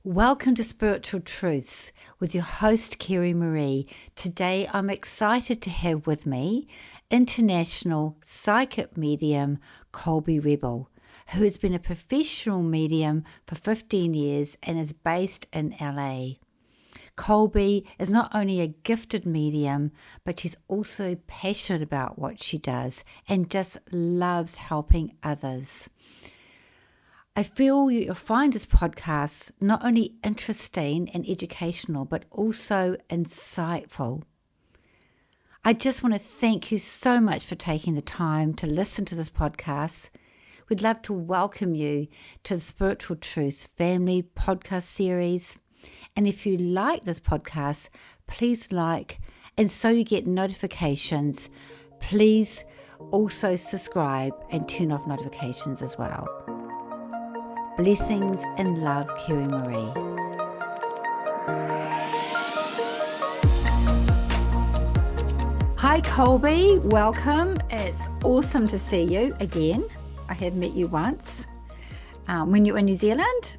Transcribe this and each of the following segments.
Welcome to Spiritual Truths with your host, Kerry-Marie. Today, I'm excited to have with me international psychic medium Colby Rebel, who has been a professional medium for 15 years and is based in LA. Colby is not only a gifted medium, but she's also passionate about what she does and just loves helping others. I feel you'll find this podcast not only interesting and educational, but also insightful. I just want to thank you so much for taking the time to listen to this podcast. We'd love to welcome you to the Spiritual Truths Family podcast series. And if you like this podcast, please like, and so you get notifications, please also subscribe and turn off notifications as well. Blessings and love, Kerry-Marie. Hi, Colby. Welcome. It's awesome to see you again. I have met you once when you were in New Zealand.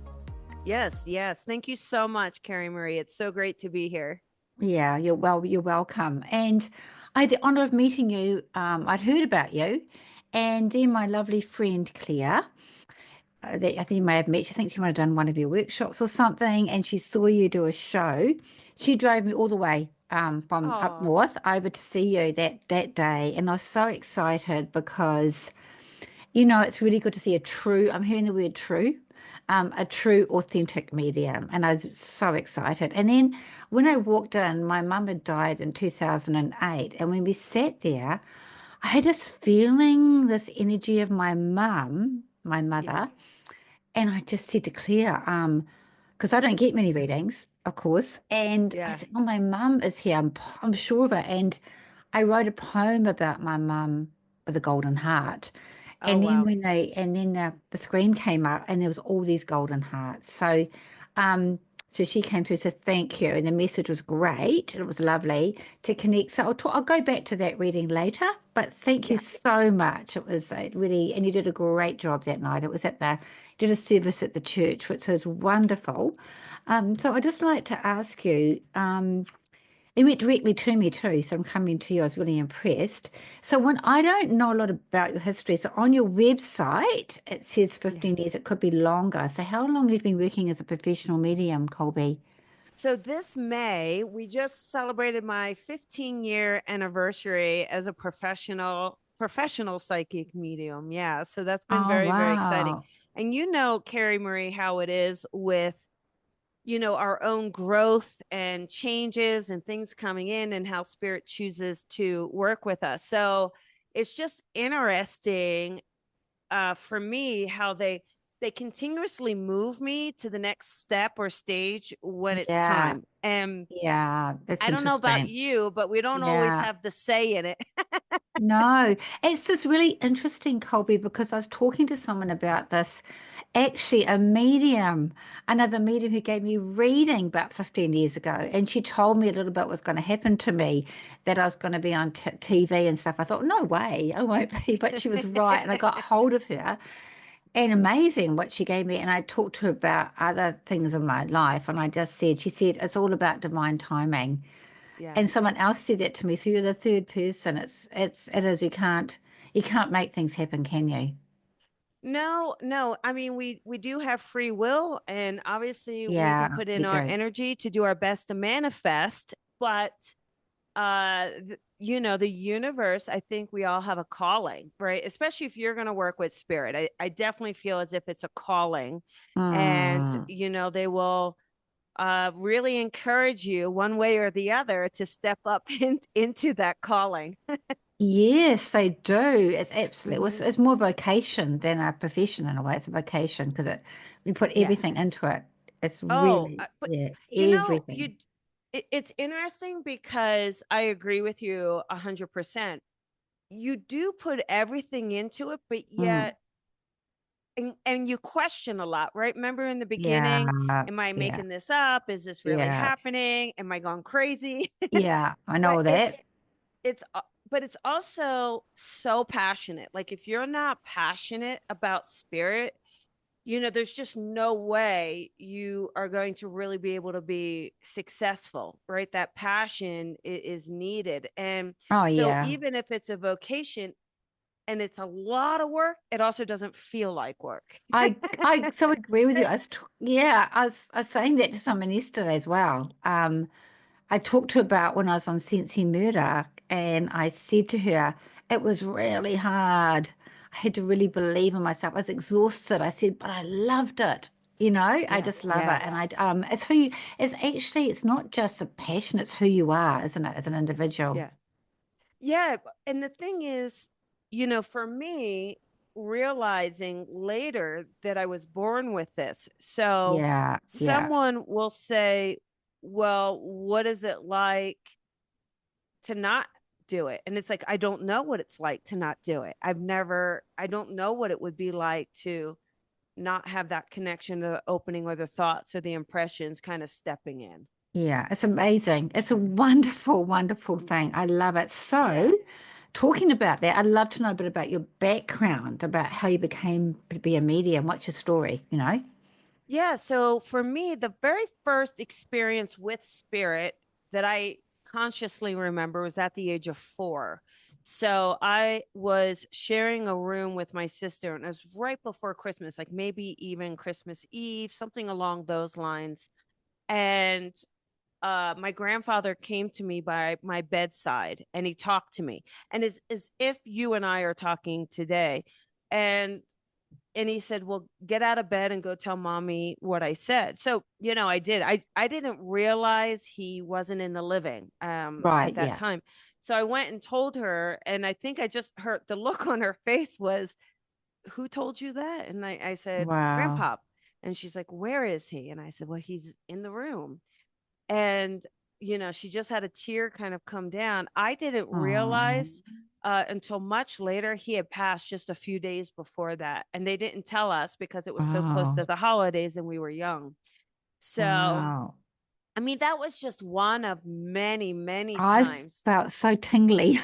Yes. Thank you so much, Kerry-Marie. It's so great to be here. Yeah, you're welcome. And I had the honor of meeting you. I'd heard about you, and then my lovely friend Claire. That I think you may have met. I think she might have done one of your workshops or something, and she saw you do a show. She drove me all the way from up north over to see you that day, and I was so excited because, it's really good to see I'm hearing the word true, a true, authentic medium, and I was so excited. And then when I walked in, my mum had died in 2008, and when we sat there, I had this feeling, this energy of my mother. Yeah. And I just said to Claire, because I don't get many readings, of course. And I Yeah. said, oh, my mum is here. I'm sure of it. And I wrote a poem about my mum with a golden heart. Oh, And then wow. the screen came up and there was all these golden hearts. So she came through, so thank you. And the message was great. It was lovely to connect. So I'll go back to that reading later, but thank you Yeah. so much. It was really, and you did a great job that night. It was did a service at the church, which was wonderful. So I'd just like to ask you, it went directly to me too, so I'm coming to you. I was really impressed. So when I don't know a lot about your history, so on your website it says Yeah. 15 years, it could be longer. So how long have you been working as a professional medium, Colby? So this May, we just celebrated my 15-year anniversary as a professional psychic medium. Yeah. So that's been Oh, very, very exciting. wow. And Kerry-Marie, how it is with our own growth and changes and things coming in and how spirit chooses to work with us. So it's just interesting for me how they continuously move me to the next step or stage when it's Yeah. time. And Yeah. That's I don't know about interesting. you, but we don't always Yeah. have the say in it. No, it's just really interesting, Colby, because I was talking to someone about this. Actually, another medium who gave me reading about 15 years ago, and she told me a little bit was going to happen to me, that I was going to be on TV and stuff. I thought, no way, I won't be, but she was right. And I got hold of her, and amazing what she gave me. And I talked to her about other things in my life, and she said, it's all about divine timing. Yeah. And someone else said that to me. So you're the third person. It is. You can't make things happen, can you? No. I mean, we do have free will, and obviously we can Yeah, put we in our do. energy to do our best to manifest, but the universe, I think we all have a calling, right? Especially if you're going to work with spirit. I definitely feel as if it's a calling, and Mm. they will really encourage you one way or the other to step up into that calling. Yes, they do. It's absolutely. It's, Hmm. it's more vocation than a profession in a way. It's a vocation because we put Yeah. everything into it. It's Oh, really, but yeah, you know, everything. it's interesting because I agree with you 100%. You do put everything into it, but Mm. yet, and you question a lot, right? Remember in the Yeah, beginning, am I yeah, making this up? Is this really yeah, happening? Am I going crazy? yeah. I But know that. it's also so passionate. Like if you're not passionate about spirit, there's just no way you are going to really be able to be successful, right? That passion is needed. And Oh so yeah. even if it's a vocation and it's a lot of work, it also doesn't feel like work. I so agree with you. Yeah, I was saying that to someone yesterday as well. I talked to her about when I was on Sensi Murder, and I said to her, it was really hard. I had to really believe in myself. I was exhausted. I said, but I loved it. I Yeah. just love it. And Yes. it's who you, it's actually, it's not just a passion, it's who you are, isn't it, as an individual? Yeah. Yeah. And the thing is, for me, realizing later that I was born with this. So Yeah, yeah, someone will say, well, what is it like to not do it? And it's like, I don't know what it's like to not do it. I don't know what it would be like to not have that connection to the opening or the thoughts or the impressions kind of stepping in. yeah. It's amazing. It's a wonderful, wonderful thing. I love it. So, Yeah. talking about that, I'd love to know a bit about your background, about how you became to be a medium. What's your story? Yeah. So for me, the very first experience with spirit that I consciously remember was at the age of 4. So I was sharing a room with my sister, and it was right before Christmas, like maybe even Christmas Eve, something along those lines. And my grandfather came to me by my bedside and he talked to me, and as if you and I are talking today. And he said, well, get out of bed and go tell mommy what I said. So, I did. I didn't realize he wasn't in the living at Right, that yeah. time. So I went and told her, and I think I just heard the look on her face was, who told you that? And I said, Wow. Grandpop. And she's like, where is he? And I said, well, he's in the room. And she just had a tear kind of come down. I didn't Oh, realize until much later he had passed just a few days before that, and they didn't tell us because it was so close to wow. the holidays and we were young. So Wow. I mean, that was just one of many, many I times. felt so tingly.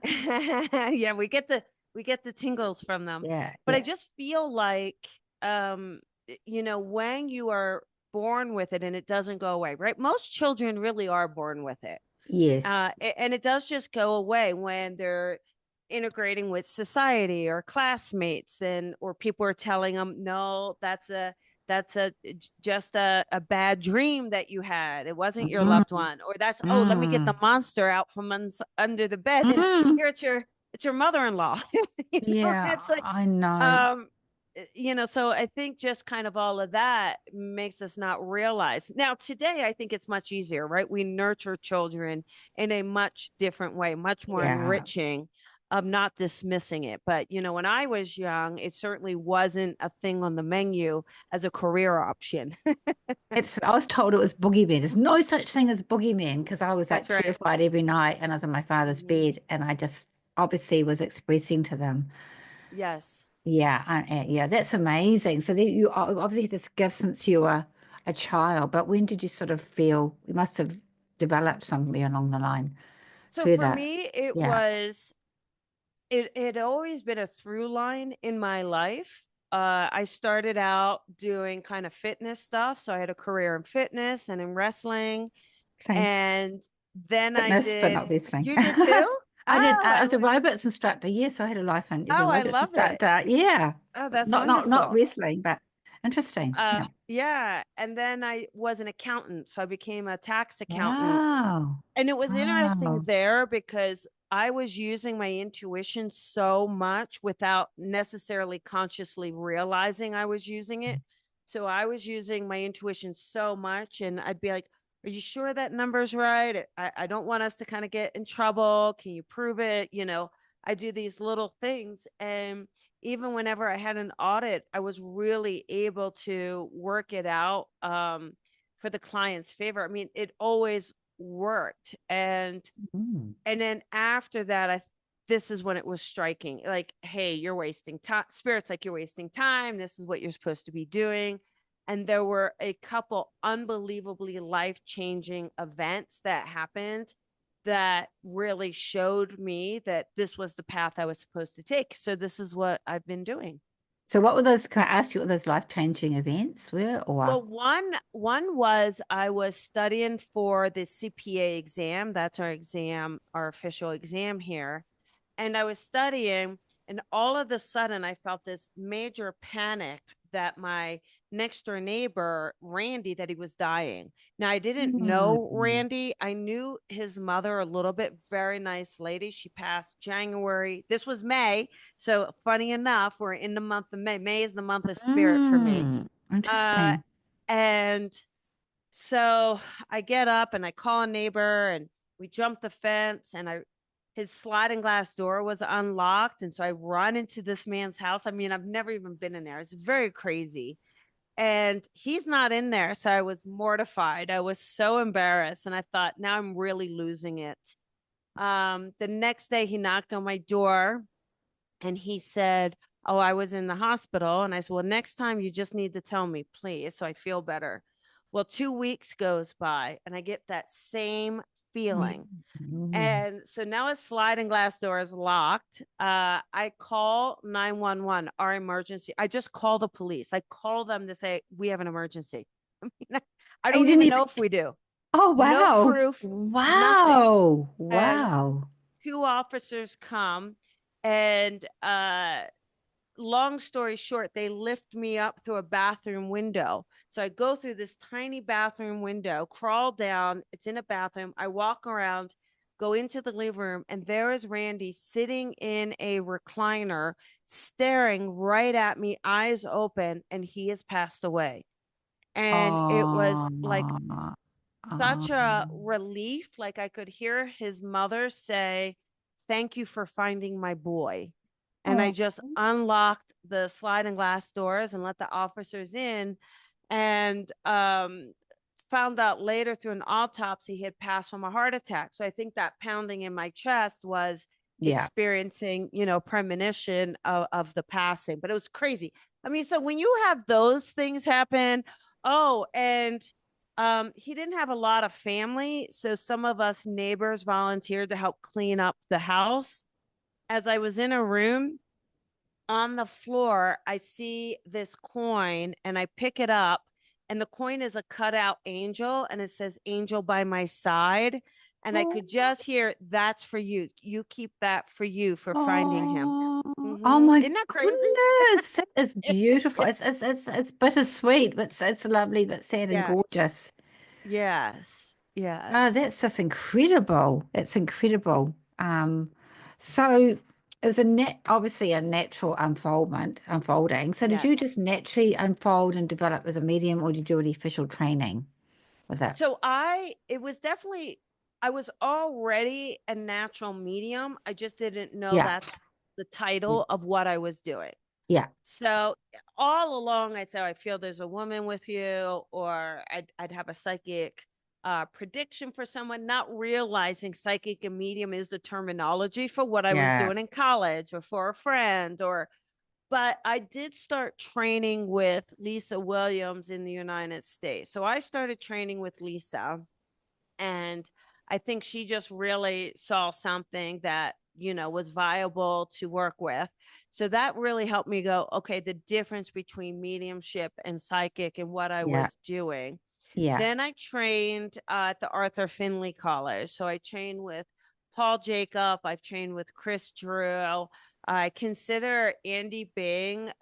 Yeah, we get the tingles from them. Yeah, But I yeah. just feel like um when you are born with it and it doesn't go away, right? Most children really are born with it. Yes. And it does just go away when they're integrating with society or classmates, and or people are telling them, no, that's just a bad dream that you had, it wasn't your loved Mm, one. Or that's, oh, let me get the mm, monster out from under the bed, and mm. here it's your mother-in-law. Yeah, It's like, I know. um so I think just kind of all of that makes us not realize. Now today I think it's much easier, right? We nurture children in a much different way, much more Yeah. enriching, of not dismissing it. But when I was young, it certainly wasn't a thing on the menu as a career option. I was told it was boogeyman. There's no such thing as boogeyman because I was like That's right. terrified every night and I was in my father's Mhm. bed and I just obviously was expressing to them. Yes. Yeah, yeah, that's amazing. So that you obviously had this gift since you were a child, but when did you sort of feel you must have developed somewhere along the line So for further? me, it Yeah, was it had always been a through line in my life. I started out doing kind of fitness stuff. So I had a career in fitness and in wrestling. same And then I fitness, but did, not wrestling. you did too? I did. Oh, I was a aerobics instructor. Yes, I had a life as a I aerobics love it. instructor. Yeah, Oh, that's not wonderful. wrestling, but interesting. Yeah. Yeah. And then I was an accountant. So I became a tax accountant. Wow. And it was interesting Wow. there because I was using my intuition so much without necessarily consciously realizing I was using it. So I was using my intuition so much, and I'd be like, are you sure that number's right? I don't want us to kind of get in trouble. Can you prove it? I do these little things. And even whenever I had an audit, I was really able to work it out for the client's favor. I mean, it always worked. and Mm. and then after that, this is when it was striking, like, hey, you're wasting time. Spirit's like, you're wasting time, this is what you're supposed to be doing. And there were a couple unbelievably life-changing events that happened that really showed me that this was the path I was supposed to take. So this is what I've been doing. So what were those, can I ask you what those life-changing events were or? Well, one was I was studying for the CPA exam. That's our exam, our official exam here. And I was studying, and all of a sudden I felt this major panic that my next door neighbor, Randy, that he was dying. Now I didn't know Hmm. Randy. I knew his mother a little bit, very nice lady. She passed January. This was May. So funny enough, we're in the month of May. May is the month of spirit for me. Uh, Interesting. and so I get up and I call a neighbor and we jump the fence and his sliding glass door was unlocked. And so I run into this man's house. I mean, I've never even been in there. It's very crazy. And he's not in there. So I was mortified. I was so embarrassed. And I thought, now I'm really losing it. The next day he knocked on my door and he said, "Oh, I was in the hospital." And I said, "Well, next time you just need to tell me, please, so I feel better." Well, 2 weeks goes by and I get that same Yeah. feeling. Mm. And so now his sliding glass door is locked. I call 911, our emergency. I just call the police. I call them to say, we have an emergency. I mean, I And you don't didn't even even, know if we do. oh, No wow. proof, nothing. Wow. And Wow. two officers come and long story short, they lift me up through a bathroom window. So I go through this tiny bathroom window, crawl down. It's in a bathroom. I walk around, go into the living room, and there is Randy sitting in a recliner, staring right at me, eyes open, and he has passed away. And it was like Oh, such a oh, relief. Like I could hear his mother say, "Thank you for finding my boy." And I oh, just unlocked the sliding glass doors and let the officers in and found out later through an autopsy he had passed from a heart attack. So I think that pounding in my chest was yeah. experiencing, premonition of the passing. But it was crazy. I mean, so when you have those things happen, oh, and he didn't have a lot of family. So some of us neighbors volunteered to help clean up the house. As I was in a room, on the floor, I see this coin and I pick it up, and the coin is a cutout angel and it says angel by my side. And I Oh, could just hear, "That's for you. You keep that for you for finding him." oh, oh Mm-hmm. my Isn't that crazy? goodness. That is beautiful. It's bittersweet, but it's lovely, but sad and Yes. gorgeous. Yes. Oh, Yes. that's just incredible. It's incredible. So it was obviously a natural unfolding. So did you Yes. just naturally unfold and develop as a medium, or did you do any official training with it? So it was definitely, I was already a natural medium. I just didn't know Yeah. that's the title of what I was doing. Yeah. So all along, I'd say, I feel there's a woman with you, or I'd have a psychic prediction for someone, not realizing psychic and medium is the terminology for what I was Yeah. doing in college or for a friend. But I did start training with Lisa Williams in the United States. So I started training with Lisa, and I think she just really saw something that, was viable to work with. So that really helped me go, okay, the difference between mediumship and psychic and what I Yeah. was doing. Yeah. Then I trained at the Arthur Finley College. So I trained with Paul Jacob. I've trained with Chris Drew. I consider Andy Bing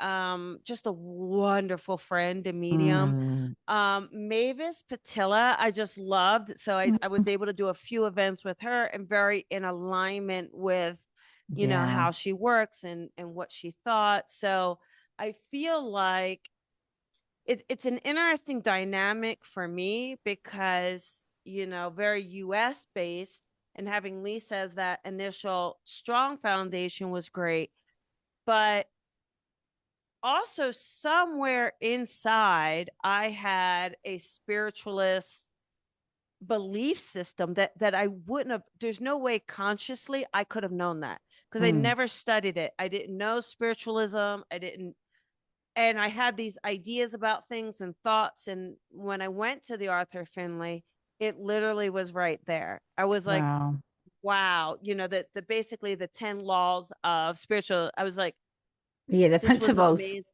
just a wonderful friend and medium. Mm. Mavis Patilla, I just loved. So I was able to do a few events with her and very in alignment with, Yeah. how she works and what she thought. So I feel like it's an interesting dynamic for me because, very US based, and having Lisa as that initial strong foundation was great. But also somewhere inside, I had a spiritualist belief system that I wouldn't have, there's no way consciously I could have known that because I Mm. never studied it. I didn't know spiritualism. I didn't, and I had these ideas about things and thoughts. And when I went to the Arthur Finley, it literally was right there. I was like, Wow. wow, that the basically the 10 laws of spiritual. I was like, Yeah, the this was principles. amazing.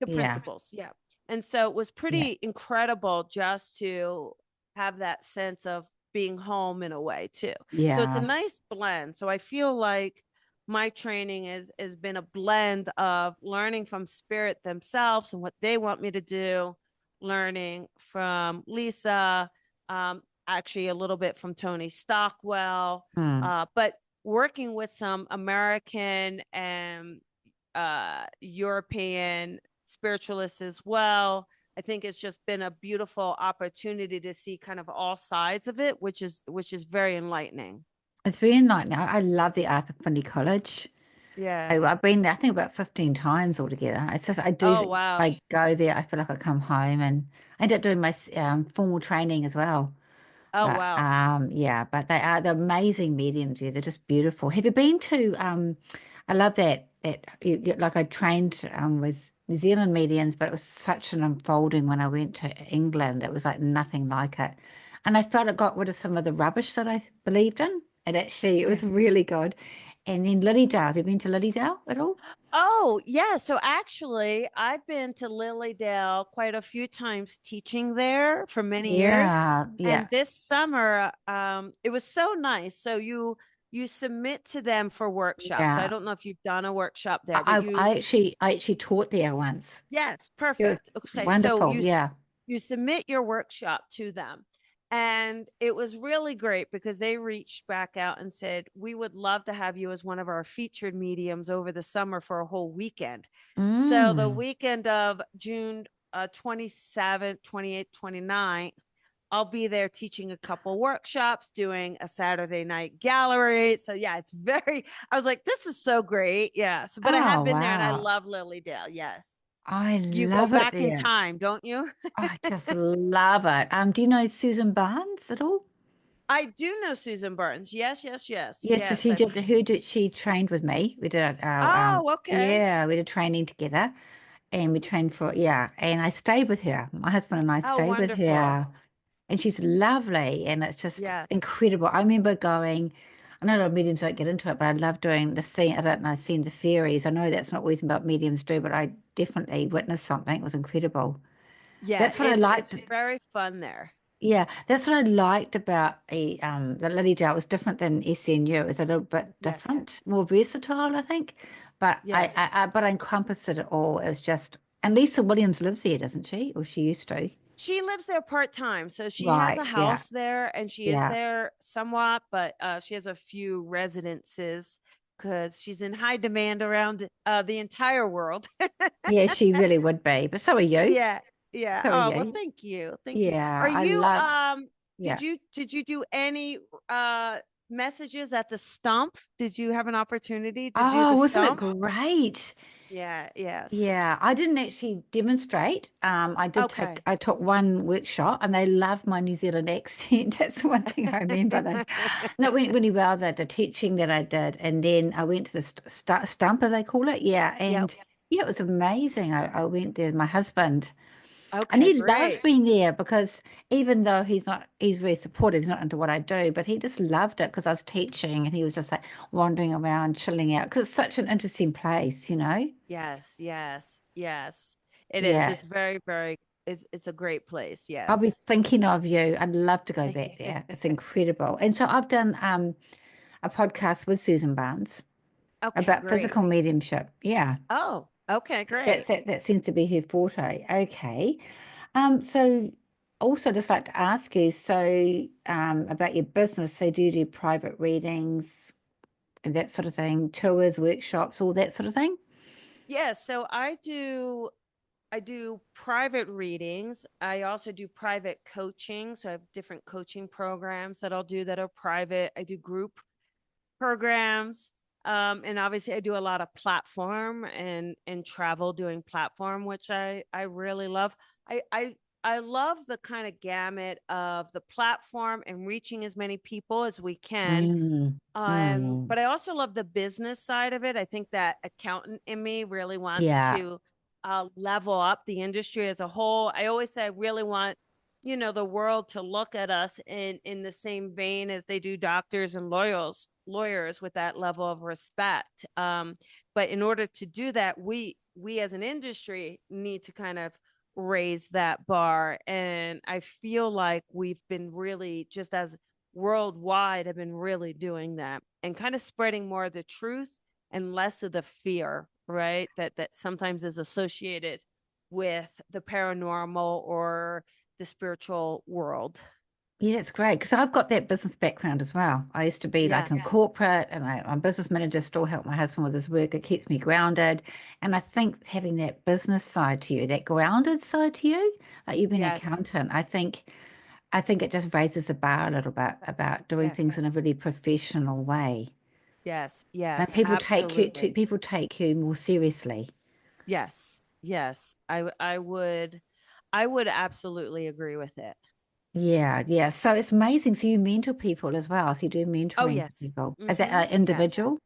The Yeah. principles, yeah. And so it was Yeah. pretty incredible just to have that sense of being home in a way too. So it's a Yeah. nice blend. So I feel like my training is has been a blend of learning from spirit themselves and what they want me to do, learning from Lisa, actually a little bit from Tony Stockwell, Mm. but working with some American and European spiritualists as well. I think it's just been a beautiful opportunity to see kind of all sides of it, which is very enlightening. It's very nice now. I love the Arthur Finney College. Yeah. I've been there, I think about 15 times altogether. It's just, Oh wow. I go there, I feel like I come home and I end up doing my formal training as well. Oh But wow. yeah, but they're amazing mediums here. They're just beautiful. Have you been to I love like I trained with New Zealand mediums, but it was such an unfolding when I went to England. It was like nothing like it. And I felt it got rid of some of the rubbish that I believed in. It Yeah. was really good. And then Lilydale, have you been to Lilydale at all? Oh, yeah. So actually, I've been to Lilydale quite a few times teaching there for many years. Yeah, And yeah, this summer, it was so nice. So you submit to them for workshops. So I yeah. don't know if you've done a workshop there, but I actually taught there once. yes, It was perfect. Okay, so wonderful. Yeah. you submit your workshop to them. And it was really great because they reached back out and said, "We would love to have you as one of our featured mediums over the summer for a whole weekend." So the Mm. weekend of June 27th, 28th, 29th, I'll be there teaching a couple workshops, doing a Saturday night gallery. So yeah, it's very, I was like, this is so great. Yeah. So, but I have Oh, been there and I wow. love Lilydale. Yes. I You go love it back in there. time, don't you? I just love it. Do you know Susan Barnes at all? I do know Susan Burns. Yes, yes, yes, Yes, so yes. I've she trained with me. We did our Oh, okay. yeah, we did training together and we trained for yeah, and I stayed with her. My husband and I Oh, stayed with wonderful. her and she's lovely and it's just Yes. incredible. I remember going, I know a lot of mediums don't get into it, but I love doing the scene. I don't know, seeing the fairies. I know that's not always what mediums do, but I definitely witnessed something. It was incredible. Yeah, That's what I it's liked. very fun there. Yeah, that's what I liked about the Lily Dale. It was different than SNU. It was a little bit Yes. different, more versatile, I think. But Yes. I encompassed it all. It was just, and Lisa Williams lives here, doesn't she? Or she used to. She lives there part-time. So she has a Right. Yeah. house there and she is Yeah. there somewhat, but she has a few residences because she's in high demand around the entire world. Yeah, she really would be. But so are you. Yeah. Yeah. So are Oh, well, you. thank you. Thank you. Are Yeah. I you love. Yeah. did you do any messages at the stump? Did you have an opportunity to do Oh, the wasn't it stump? great? Yeah, yes. Yeah, I didn't actually demonstrate. Okay. I took one workshop and they loved my New Zealand accent. That's the one thing I remember. No, it went really well, the teaching that I did. And then I went to the stumper, they call it. Yeah. Yep. And yeah, it was amazing. I went there with my husband. And Okay, he loved great. being there because even though he's very supportive, he's not into what I do, but he just loved it because I was teaching and he was just like wandering around, chilling out because it's such an interesting place, you know? Yes, yes, yes. It is. Yeah. It's very, very it's a great place. I'll be Yes. thinking of you. I'd love to go back there. It's incredible. And so I've done a podcast with Susan Barnes Okay, about great. physical mediumship. Yeah. Oh, okay, That's great. that seems to be her forte. Okay. So also just like to ask you, so about your business. So do you do private readings and that sort of thing, tours, workshops, all that sort of thing? Yeah, so I do private readings. I also do private coaching. So I have different coaching programs that I'll do that are private. I do group programs. And obviously I do a lot of platform and travel doing platform, which I really love. I I I love the kind of gamut of the platform and reaching as many people as we can. Mm, mm, But I also love the business side of it. I think that accountant in me really wants yeah. to level up the industry as a whole. I always say I really want, the world to look at us in the same vein as they do doctors and lawyers with that level of respect. But in order to do that, we as an industry need to kind of raise that bar. And I feel like we've been really, just as worldwide, have been really doing that and kind of spreading more of the truth and less of the fear, right? That sometimes is associated with the paranormal or the spiritual world. Yeah, it's great because I've got that business background as well. I used to be like Yeah. in corporate and I'm a business manager, still help my husband with his work. It keeps me grounded. And I think having that business side to you, that grounded side to you, like you've been an Yes. accountant, I think it just raises the bar a little bit about doing Yes. things in a really professional way. Yes. And Yes. people Absolutely. people take you more seriously. Yes. Yes. I would absolutely agree with it. Yeah, yeah. So it's amazing. So you mentor people as well. So you do Oh, mentoring for yes. people. Is that Mm-hmm. Yes. individual?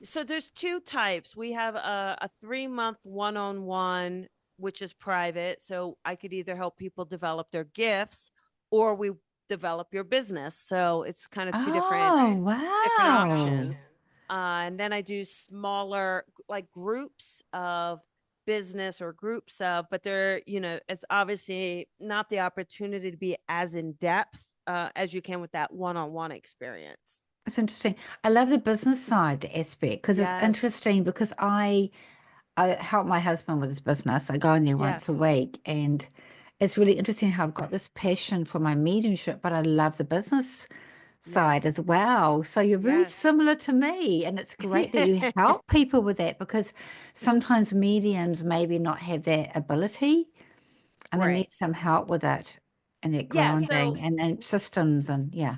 So there's two types. We have a 3 month one-on-one, which is private. So I could either help people develop their gifts or we develop your business. So it's kind of two Oh, different wow. options. And then I do smaller like groups of business or groups of, but they're, it's obviously not the opportunity to be as in depth as you can with that one-on-one experience. It's interesting. I love the business side aspect because it's Yes. interesting because I help my husband with his business. I go in there Yeah. once a week and it's really interesting how I've got this passion for my mediumship, but I love the business side as Yes. well. So you're very Yes. similar to me, and it's great that you help people with that because sometimes mediums maybe not have that ability and they Right. need some help with it and that Yeah. So grounding and systems and yeah.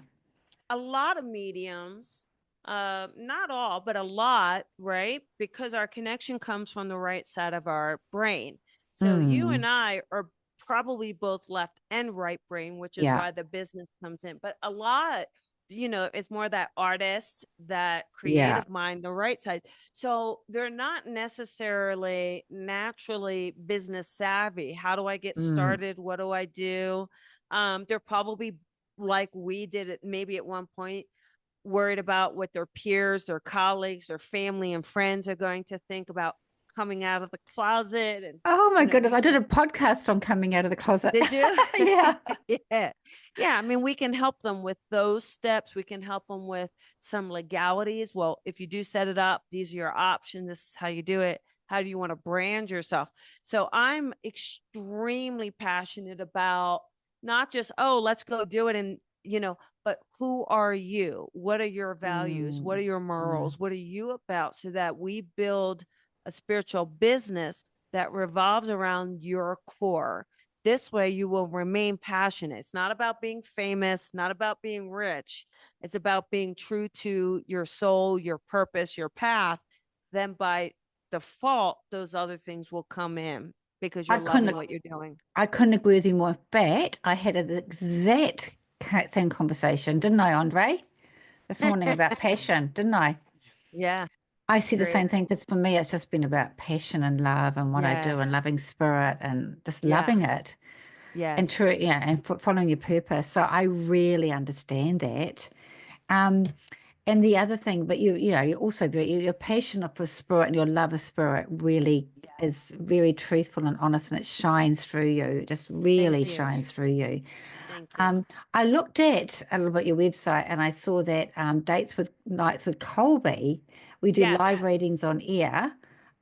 a lot of mediums, not all, but a lot, right? Because our connection comes from the right side of our brain. So you and Mm, I are probably both left and right brain, which is yeah, why the business comes in. But a lot, it's more that artist, that yeah. creative mind, the right side. So they're not necessarily naturally business savvy. How do I get Mm. started? What do I do? They're probably like we did it maybe at one point, worried about what their peers, their colleagues, their family and friends are going to think about coming out of the closet. And Oh my goodness, we I did can. a podcast on coming out of the closet. Did you? Yeah. Yeah. Yeah. I mean, we can help them with those steps. We can help them with some legalities. Well, if you do set it up, these are your options. This is how you do it. How do you want to brand yourself? So I'm extremely passionate about not just, oh, let's go do it. But who are you? What are your values? What are Mm, your mm. morals? What are you about? So that we build a spiritual business that revolves around your core. This way, you will remain passionate. It's not about being famous, not about being rich. It's about being true to your soul, your purpose, your path. Then, by default, those other things will come in because I you're loving couldn't what you're doing. I couldn't agree with you more. In fact, I had the exact same conversation, didn't I, Andre? This morning about passion, didn't I? Yeah, I see the great. same thing because for me, it's just been about passion and love and what I do and Yes. loving spirit and just Yeah. loving it and Yes. true, yeah, and following your purpose. So I really understand that. Um, and the other thing, but you're also your passion for spirit and your love of spirit really is very truthful and honest, and it shines through you. It just Thank really you. shines through you. Thank you. Um, I looked at a little bit your website and I saw that dates with nights with Colby, we do live Yes. readings on air.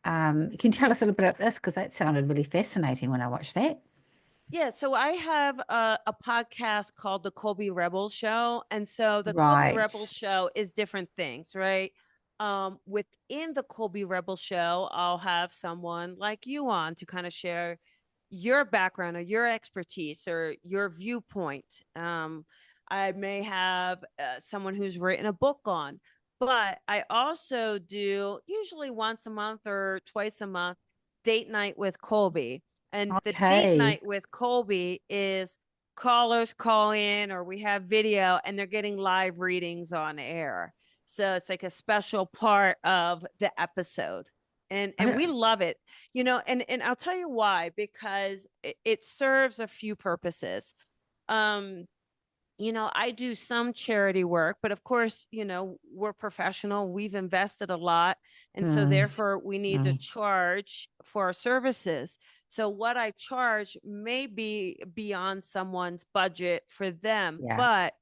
You can tell us a little bit about this because that sounded really fascinating when I watched that. Yeah, so I have a podcast called the Colby Rebel Show, and so the Colby Rebel Right. Show is different things, right? Within the Colby Rebel Show, I'll have someone like you on to kind of share your background or your expertise or your viewpoint. I may have someone who's written a book on, but I also do usually once a month or twice a month date night with Colby. And the date Okay. night with Colby is callers call in or we have video and they're getting live readings on air. So it's like a special part of the episode. And Oh, we love it. And I'll tell you why, because it serves a few purposes. Um I do some charity work, but of course, we're professional. We've invested a lot. And so Mm, therefore we need to mm, charge for our services. So what I charge may be beyond someone's budget for them, yeah, but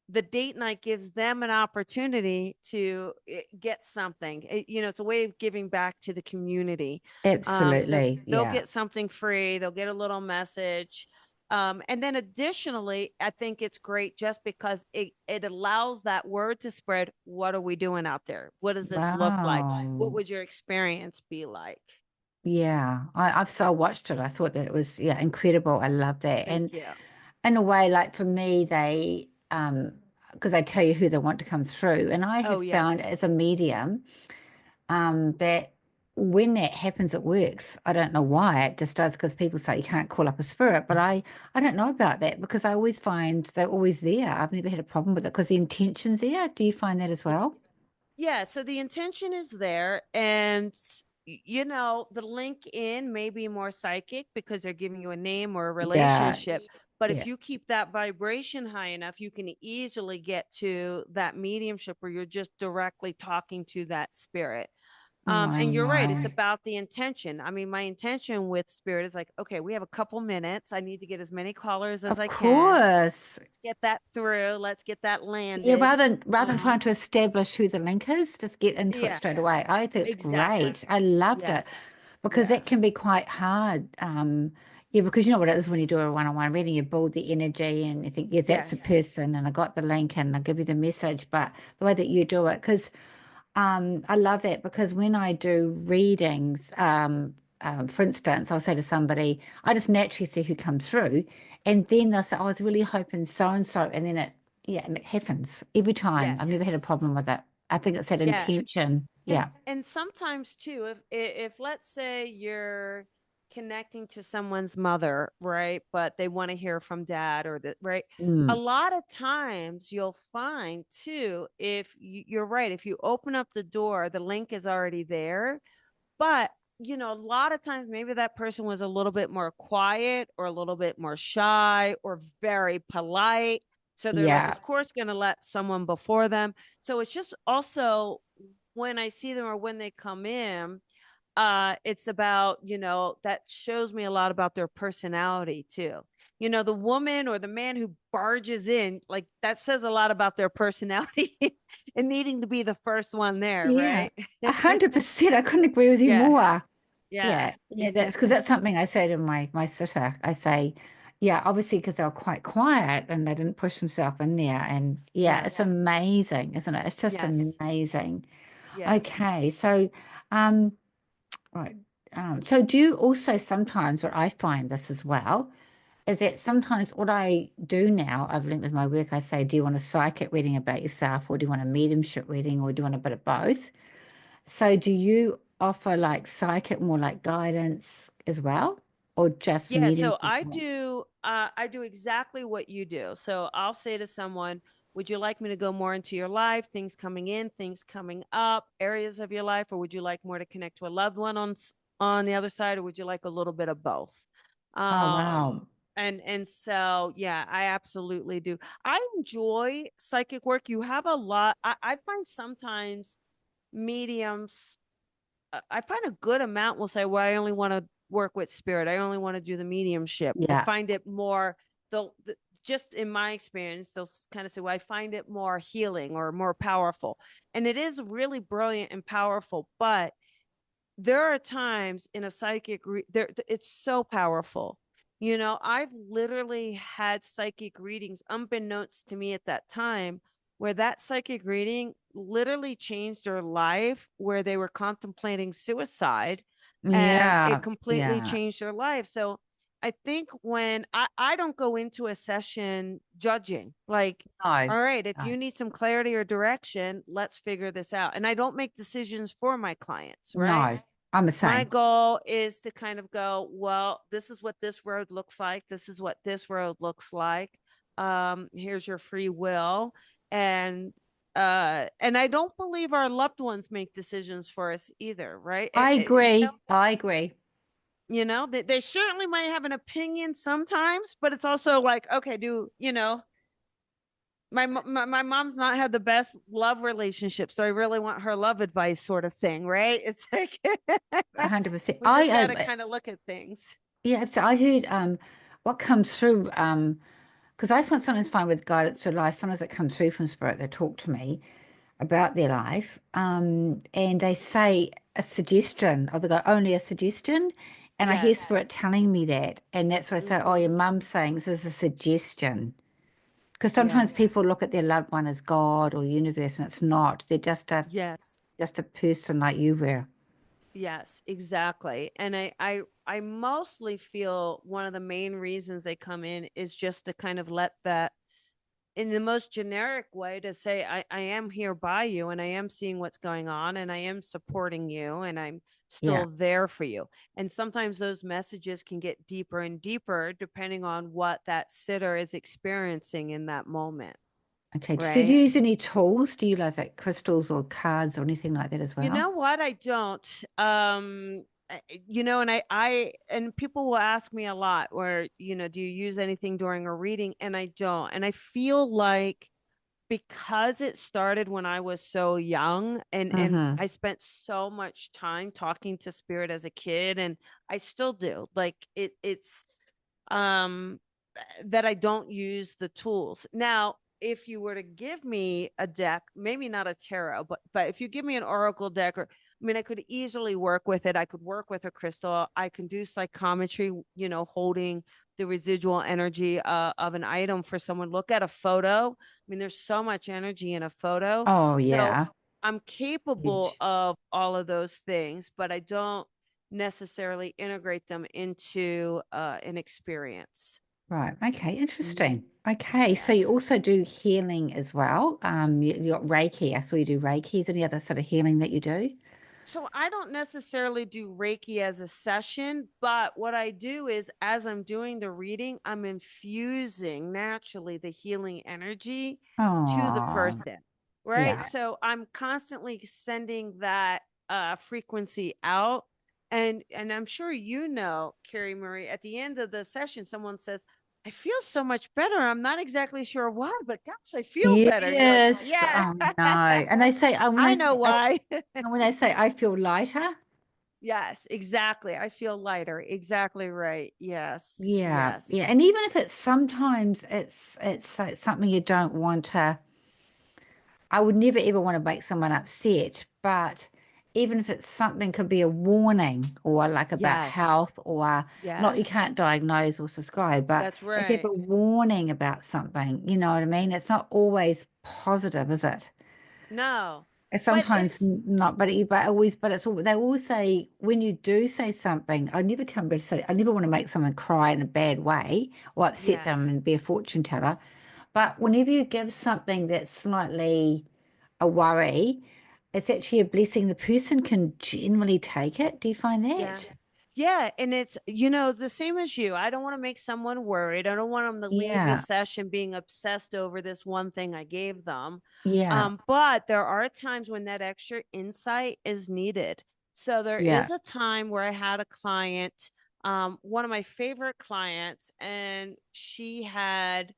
the date night gives them an opportunity to get something. It's a way of giving back to the community. So absolutely. they'll Yeah. get something free, they'll get a little message. And then additionally, I think it's great just because it allows that word to spread. What are we doing out there? What does this look like? What Wow. would your experience be like? Yeah. I watched it. I thought that it was, yeah, incredible. I love that. Thank And you. in a way, like for me, because they tell you who they want to come through. And I have Oh, yeah. found as a medium, that when that happens, it works. I don't know why it just does because people say you can't call up a spirit, but I don't know about that because I always find they're always there. I've never had a problem with it because the intention's there. Do you find that as well? Yeah, so the intention is there, and the link in may be more psychic because they're giving you a name or a Yeah, relationship. But yeah. if you keep that vibration high enough, you can easily get to that mediumship where you're just directly talking to that spirit. I And you're right, it's know. about the intention. I mean, my intention with spirit is like, okay, we have a couple minutes. I need to get as many callers as Of I can. course. Let's get that through. Let's get that Yeah, landed. rather than trying Um, to establish who the link is, just get into it straight yes, away. I think it's exactly. great. I loved it Yes. because Yeah. that can be quite hard. Yeah, because you know what it is when you do a one-on-one reading, you build the energy and you think, yes, that's the Yes. person, and I got the link and I'll give you the message. But the way that you do it, because I love that because when I do readings, for instance, I'll say to somebody, I just naturally see who comes through, and then they'll say, "Oh, I was really hoping so and so," and then yeah, and it happens every time. I've never Yes. had a problem with it. I think it's that Yeah. intention. And Yeah. and sometimes too, if let's say you're connecting to someone's mother, right? But they want to hear from dad or the right. A Mm, lot of times you'll find too, if you're right, if you open up the door, the link is already there. But, a lot of times maybe that person was a little bit more quiet or a little bit more shy or very polite. So they're like, yeah. of course, going to let someone before them. So it's just also when I see them or when they come in, it's about, that shows me a lot about their personality too. The woman or the man who barges in, like that says a lot about their personality and needing to be the first one there, Yeah. right? 100%. I couldn't agree with you Yeah. more. Yeah. Yeah, yeah, that's because that's something I say to my sitter. I say, yeah, obviously because they were quite quiet and they didn't push themselves in there. And yeah, Yeah. it's amazing, isn't it? It's just Yes. amazing. Yes. Okay, so um, right. So do you also sometimes what I find this as well is that sometimes what I do now, I've linked with my work, I say, do you want a psychic reading about yourself or do you want a mediumship reading or do you want a bit of both? So do you offer like psychic, more like guidance as well, or just Yeah, medium so I support? do I do exactly what you do. So I'll say to someone, would you like me to go more into your life, things coming in, things coming up, areas of your life, or would you like more to connect to a loved one on the other side, or would you like a little bit of both? Oh, Um wow. and so yeah, I absolutely do. I enjoy psychic work. You have a lot. I find sometimes mediums I find a good amount will say, well, I only want to work with spirit. I only want to do the mediumship. I Yeah. find it more, just in my experience, they'll kind of say, well, I find it more healing or more powerful. And it is really brilliant and powerful. But there are times in a there it's so powerful. I've literally had psychic readings unbeknownst to me at that time where that psychic reading literally changed their life, where they were contemplating suicide, and it Yeah. completely Yeah. changed their life. So I think when I don't go into a session judging, like, No. all right, if No. you need some clarity or direction, let's figure this out. And I don't make decisions for my clients, right? No. I'm the My same. goal is to kind of go, well, this is what this road looks like. This is what this road looks like. Here's your free will. And I don't believe our loved ones make decisions for us either, right? I agree. I agree. They certainly might have an opinion sometimes, but it's also like, okay, do My mom's not had the best love relationship, so I really want her love advice, sort of thing, right? It's like 100%. we just got to kind of look at things. Yeah, so I heard what comes through because I find sometimes find with guidance through life, sometimes it comes through from spirit. They talk to me about their life, and they say a suggestion, or they go only a suggestion, and I hear spirit Yes. telling me that, and that's what I say. Oh, your Hmm. mum's saying this is a suggestion, because sometimes people Yes. look at their loved one as God or universe, and it's not. They're Yes. just a person like you were. Yes, exactly. And I mostly feel one of the main reasons they come in is just to kind of let that, in the most generic way, to say I am here by you, and I am seeing what's going on, and I am supporting you, and I'm Yeah. still there for you. And sometimes those messages can get deeper and deeper depending on what that sitter is experiencing in that moment, Okay. So do right? you use any tools? Do you use like crystals or cards or anything like that as You well? know what? I don't. And people will ask me a lot where, do you use anything during a reading? And I don't. And I feel like, because it started when I was so young, and Mm-hmm. I spent so much time talking to spirit as a kid, and I still do. Like it's um that I don't use the tools. Now, if you were to give me a deck, maybe not a tarot, but if you give me an oracle deck, or I mean, I could easily work with it. I could work with a crystal. I can do psychometry, holding the residual energy of an item for someone. Look at a photo. I mean, there's so much energy in a photo. Oh, So yeah. I'm capable Huge. of all of those things, but I don't necessarily integrate them into an experience. Right. Okay. Mhm. Interesting. Okay. So Yeah. you also do healing as well. You got Reiki. I saw you do Reiki. Is there any other sort of healing that you do? So I don't necessarily do Reiki as a session, but what I do is, as I'm doing the reading, I'm infusing naturally the healing energy to the Oh, person. Right. yeah. So I'm constantly sending that frequency out. And I'm sure, Kerry-Marie, at the end of the session, someone says, I feel so much better. I'm not exactly sure why, but gosh, I feel better. You're like, Yes. yeah, Oh no. And they say, when I they know say, why. when they say, I feel lighter. Yes, exactly. I feel lighter. Exactly right. Yes. Yeah. Yes. Yeah. And even if it's sometimes it's something you don't want to. I would never ever want to make someone upset, but even if it's something could be a warning or like about Yes. health or not, you Yes. can't diagnose or subscribe, but That's if you have right. a warning about something, you know what I mean? It's not always positive, is it? No. It's But sometimes it's not, but always, but it's all, they will say when you do say something, I never tell them to say, I never want to make someone cry in a bad way or upset yeah. them and be a fortune teller. But whenever you give something that's slightly a worry, it's actually a blessing. The person can generally take it. Do you find Yeah. that? Yeah, and it's, the same as you. I don't want to make someone worried. I don't want them to leave the Yeah, session being obsessed over this one thing I gave them. yeah, But there are times when that extra insight is needed. So there yeah. is a time where I had a client, one of my favorite clients, and she had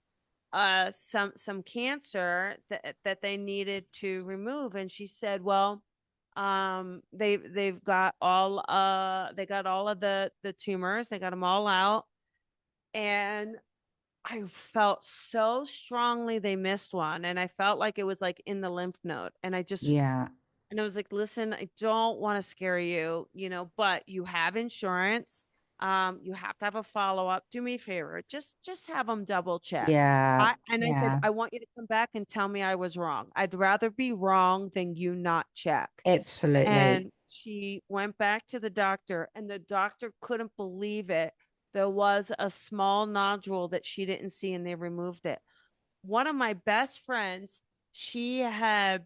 some cancer that they needed to remove. And she said, well, they've got all of the tumors, they got them all out. And I felt so strongly they missed one, and I felt like it was like in the lymph node. Yeah, And I was like, listen, I don't want to scare you, but you have insurance. You have to have a follow-up. Do me a favor. Just have them double check. yeah, I said, yeah. I want you to come back and tell me I was wrong. I'd rather be wrong than you not check. Absolutely. And she went back to the doctor, and the doctor couldn't believe it. There was a small nodule that she didn't see, and they removed it. One of my best friends, she had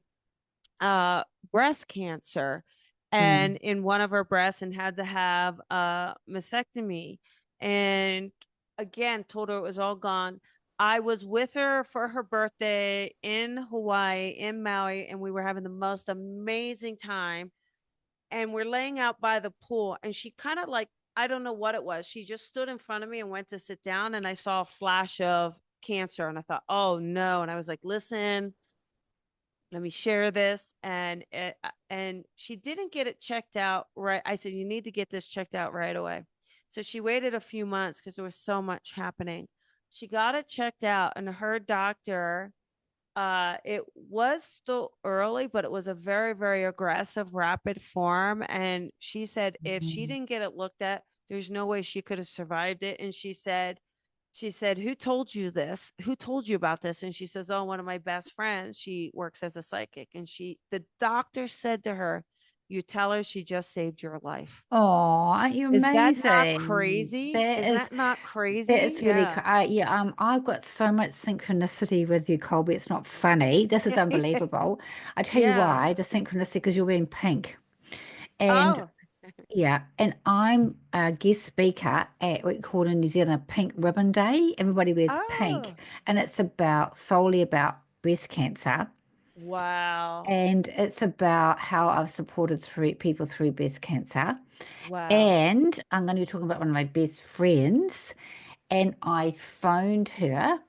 uh breast cancer, Mm, and in one of her breasts, and had to have a mastectomy, and again told her it was all gone. I was with her for her birthday in Hawaii, in Maui, and we were having the most amazing time. And we're laying out by the pool, and she kind of, like, I don't know what it was, she just stood in front of me and went to sit down, and I saw a flash of cancer. And I thought, oh no. And I was like, listen, let me share this. And she didn't get it checked out right. I said, you need to get this checked out right away. So she waited a few months because there was so much happening. She got it checked out, and her doctor, it was still early, but it was a very, very aggressive, rapid form. And she said if she Mhm. didn't get it looked at, there's no way she could have survived it. And she said, who told you this? Who told you about this? And she says, oh, one of my best friends. She works as a psychic. And the doctor said to her, you tell her she just saved your life. Oh, aren't you Is that not amazing? crazy? Is that not That crazy? is really, Yeah. yeah, I've got so much synchronicity with you, Colby. It's not funny. This is unbelievable. I tell you Yeah. why, the synchronicity, because you're wearing pink. And Oh, yeah, and I'm a guest speaker at what you call in New Zealand Pink Ribbon Day. Everybody wears oh, pink, and it's solely about breast cancer. wow. And it's about how I've supported people through breast cancer. Wow. And I'm going to be talking about one of my best friends. And I phoned her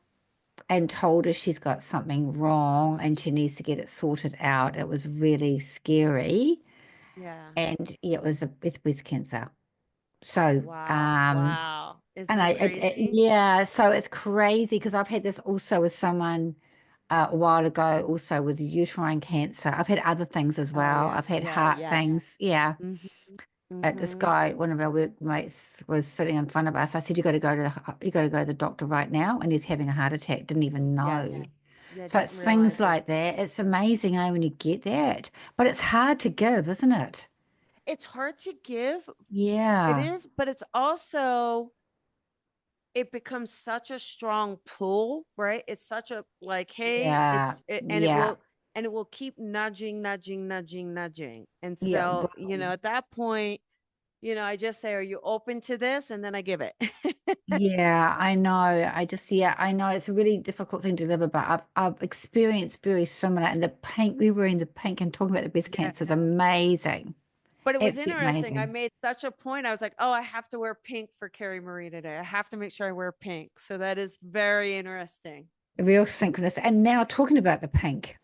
and told her she's got something wrong and she needs to get it sorted out. It was really scary. Yeah. And yeah, it's breast cancer. So, Wow. Wow. Isn't and that crazy? yeah, so it's crazy because I've had this also with someone a while ago, also with uterine cancer. I've had other things as Oh well. yeah. I've had Yeah. heart Yes. things. Yeah. Mm-hmm. This Mm-hmm. guy, one of our workmates, was sitting in front of us. I said, you got to go to the doctor right now. And he's having a heart attack. Didn't even know. Yes. Yeah. So Didn't it's things realize it. like that. It's amazing, when you get that. But it's hard to give, isn't it? It's hard to give. It Yeah. is, but it's also, it becomes such a strong pull, right? It's such a like, hey, Yeah. and it Yeah. will keep nudging, nudging, nudging, nudging. And Yeah. so, at that point, I just say, are you open to this? And then I give it. Yeah, I know. Yeah, I know it's a really difficult thing to deliver, but I've experienced very similar. And the pink, we were in the pink and talking about the breast Yeah. cancer is amazing. But it was Absolutely interesting. I amazing. made such a point. I was like, oh, I have to wear pink for Kerry-Marie today. I have to make sure I wear pink. So that is very interesting. Real synchronous. And now talking about the pink,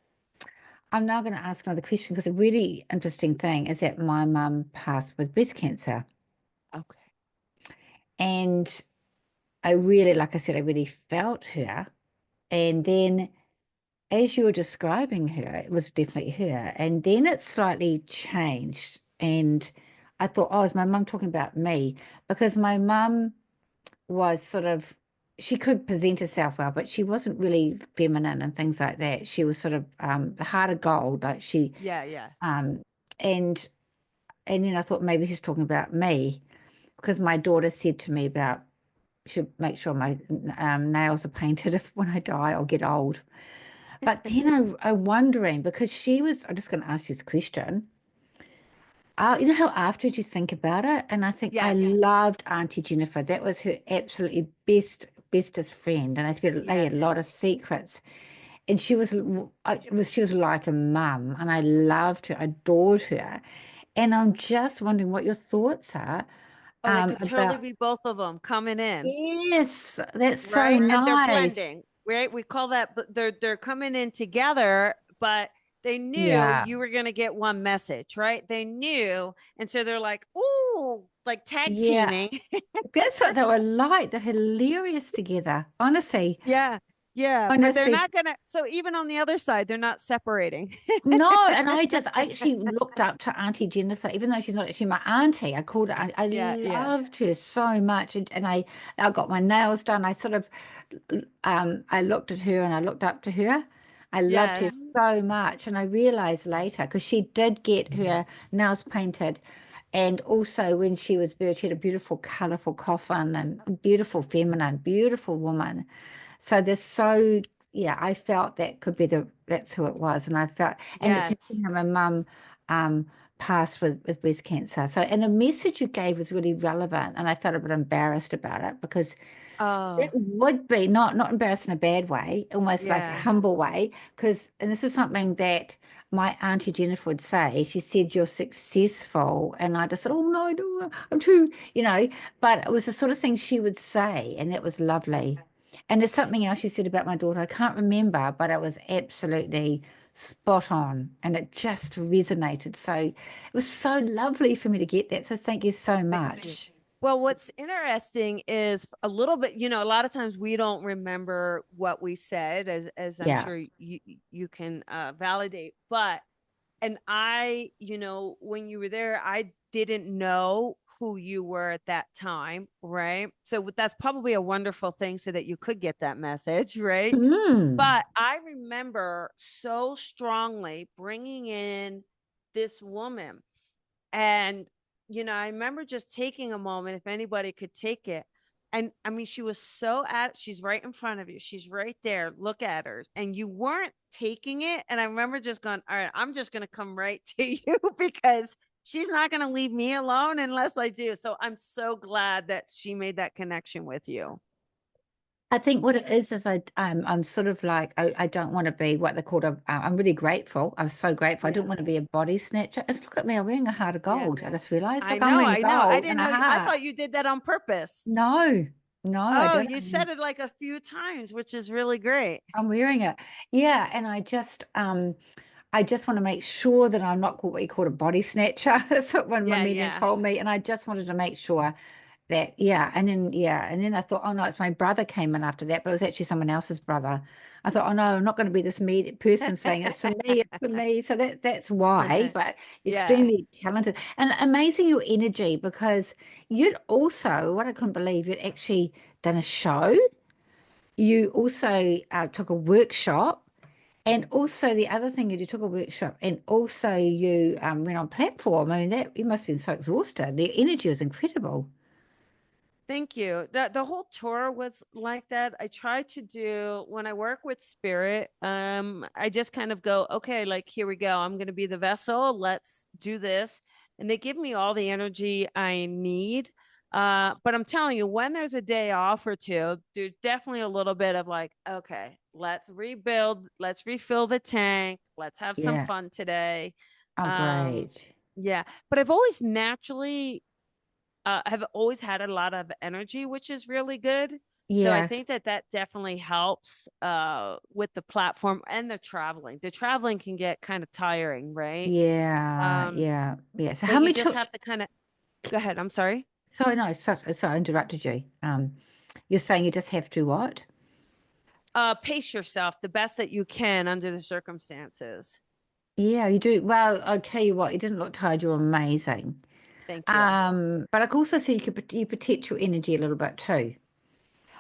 I'm now going to ask another question because a really interesting thing is that my mum passed with breast cancer. Okay. And I really, like I said, I really felt her. And then as you were describing her, it was definitely her. And then it slightly changed. And I thought, oh, is my mum talking about me? Because my mum was sort of, she could present herself well, but she wasn't really feminine and things like that. She was sort of the heart of gold. Like Yeah, yeah. um, and and then I thought maybe she's talking about me because my daughter said to me about should make sure my nails are painted if when I die I'll get old. But then I'm wondering because I'm just going to ask you this question. You know how after you think about it, and I think I Yes. loved Auntie Jennifer. That was her absolutely bestest friend, and they had a Yes. lot of secrets. And she was like a mum, and I loved her, adored her. And I'm just wondering what your thoughts are Oh, that could totally about. be both of them coming in, Yes, that's so right? And they're nice. blending, right? We call that, but they're coming in together, but they knew Yeah, you were going to get one message, right? They knew, and so they're like, "Ooh, like tag yeah. teaming." That's what they were like. They're hilarious together. Honestly, Yeah. Yeah, but they're honestly, not gonna, so even on the other side, they're not separating. no. And I actually looked up to Auntie Jennifer, even though she's not actually my auntie. I called her. I Yeah, yeah. loved her so much, and I got my nails done. I sort of I looked at her and I looked up to her. I loved her Yes. so much, and I realized later because she did get her nails painted. And also, when she was buried, she had a beautiful, colorful coffin and a beautiful, feminine, beautiful woman. So yeah, I felt that could be that's who it was. And I felt, and it's Yes. interesting how my mum um, passed with breast cancer. So, and the message you gave was really relevant. And I felt a bit embarrassed about it because it Oh, would be not embarrassed in a bad way, almost like a yeah. humble way. And this is something that my Auntie Jennifer would say. She said, "You're successful." And I just said, "Oh, no, I don't, I'm too," but it was the sort of thing she would say. And that was lovely. And there's something else you said about my daughter. I can't remember, but it was absolutely spot on and it just resonated. So it was so lovely for me to get that. So thank you so Thank you. much. Well, what's interesting is a little bit, a lot of times we don't remember what we said, as I'm Yeah. sure you can validate. But and when you were there, I didn't know who you were at that time, right? So that's probably a wonderful thing so that you could get that message, right? Mm. But I remember so strongly bringing in this woman. And, I remember just taking a moment, if anybody could take it. And I mean, she was she's right in front of you. She's right there. Look at her. And you weren't taking it. And I remember just going, all right, I'm just going to come right to you because she's not going to leave me alone unless I do. So I'm so glad that she made that connection with you. I think what it is I'm sort of like I don't want to be what they call I'm really grateful. I'm so grateful. I didn't Yeah. want to be a body snatcher. It's look at me, I'm wearing a heart of Yeah. gold. I just realized, I look, I'm know. wearing I know. I gold didn't and a know. I heart. thought you did that on purpose. No, no, I Oh, don't. you said it like a few times, which is really great. I'm wearing it. Yeah, and I just want to make sure that I'm not what you call a body snatcher. That's what one my Yeah. medium Yeah. told me, and I just wanted to make sure that and then I thought, oh no, it's my brother came in after that, but it was actually someone else's brother. I thought, oh no, I'm not going to be this person saying it's for me, it's for me. So that's why. But Yeah. extremely talented and amazing your energy because you'd also what I couldn't believe you'd actually done a show. You also took a workshop. And Yes. also the other thing you took a workshop and also you went on platform. I mean that you must have been so exhausted. The energy was incredible. Thank you. The whole tour was like that. I try to do when I work with spirit, I just kind of go, okay, like here we go. I'm gonna be the vessel. Let's do this. And they give me all the energy I need. But I'm telling you, when there's a day off or two, there's definitely a little bit of like, okay, let's rebuild, let's refill the tank, let's have some Yeah. fun today. Oh, Um, great. yeah, but I've always naturally have always had a lot of energy, which is really good. So I Yeah. think that definitely helps with the platform and the traveling. The traveling can get kind of tiring, right? Yeah. Um, Yeah. Yeah. So but how you much? just have to kind of go ahead. I'm sorry. Sorry, no, I interrupted you. You're saying you just have to what? Pace yourself the best that you can under the circumstances. Yeah, you do. Well, I'll tell you what, you didn't look tired. You're amazing. Thank you. But I can also see you protect your energy a little bit too.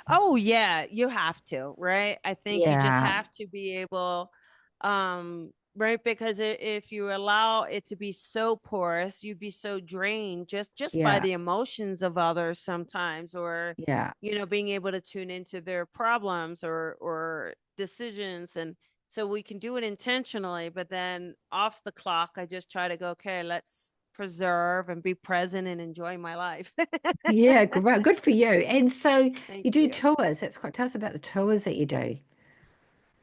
Oh yeah, you have to, right? I think you just Yeah. have to be able, right? Because if you allow it to be so porous, you'd be so drained just by Yeah. the emotions of others sometimes, or Yeah. being able to tune into their problems or decisions. And so we can do it intentionally, but then off the clock, I just try to go, okay, let's preserve and be present and enjoy my life. Yeah. Good. Good for you. And so Thank you do you. tours. That's quite. Tell us about the tours that you do.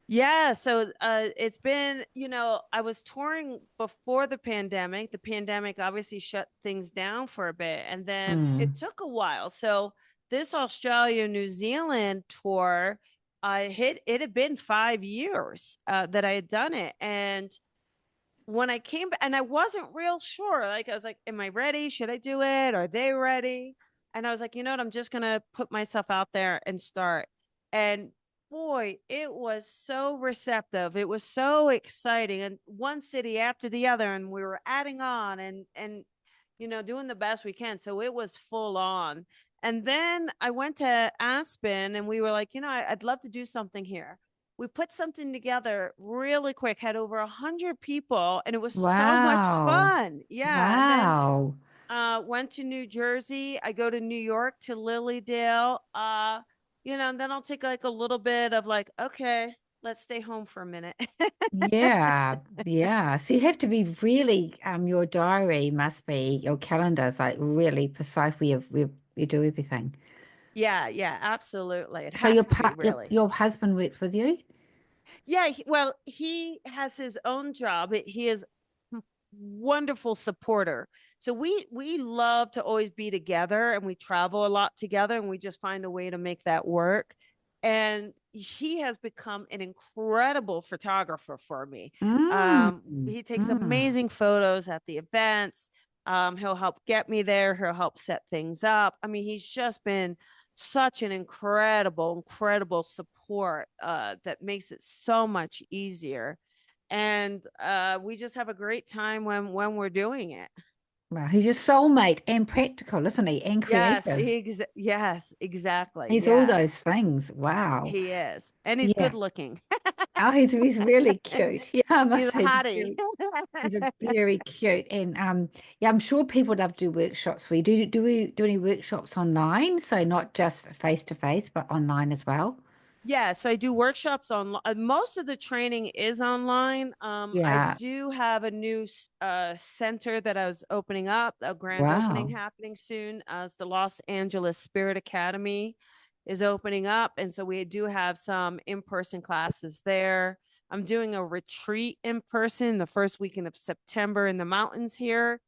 Yeah, so it's been, I was touring before the pandemic. The pandemic obviously shut things down for a bit, and then it Mm. took a while. So this Australia New Zealand tour, it had been 5 years that I had done it. And when I came back, and I wasn't real sure, like I was like, am I ready? Should I do it? Are they ready? And I was like, you know what? I'm just gonna put myself out there and start. And boy, it was so receptive. It was so exciting. And one city after the other, and we were adding on and doing the best we can. So it was full on. And then I went to Aspen and we were like, I'd love to do something here. We put something together really quick, had over 100 people, and it was so much Wow. fun. Yeah. And then Wow. went to New Jersey. I go to New York to Lilydale. And then I'll take like a little bit of like, okay, let's stay home for a minute. Yeah, yeah. So you have to be really, your diary must be, your calendar is like really precise where you do everything. Yeah, yeah, absolutely. It So has to be really. your husband works with you? Yeah, well, he has his own job. He is a wonderful supporter. So we love to always be together and we travel a lot together and we just find a way to make that work. and he has become an incredible photographer for me. Mm, He takes mm. amazing photos at the events. He'll help get me there. He'll help set things up. I mean, he's just been such an incredible support that makes it so much easier. And we just have a great time when we're doing it. Wow, he's your soulmate and practical, isn't he? And Yes, creative. yes, exactly. He's all those Yes, things. Wow. he is. And he's Yeah. good looking. Oh, he's really cute. Yeah, I He's must a say hottie. he's a very cute and yeah, I'm sure people love to do workshops for you. Do we do any workshops online? So not just face to face, but online as well. Yeah, so I do workshops on most of the training is online. I Yeah. do have a new center that I was opening up, a grand opening Wow. happening soon. It's the Los Angeles Spirit Academy is opening up, and so we do have some in-person classes there. I'm doing a retreat in person the first weekend of September in the mountains here,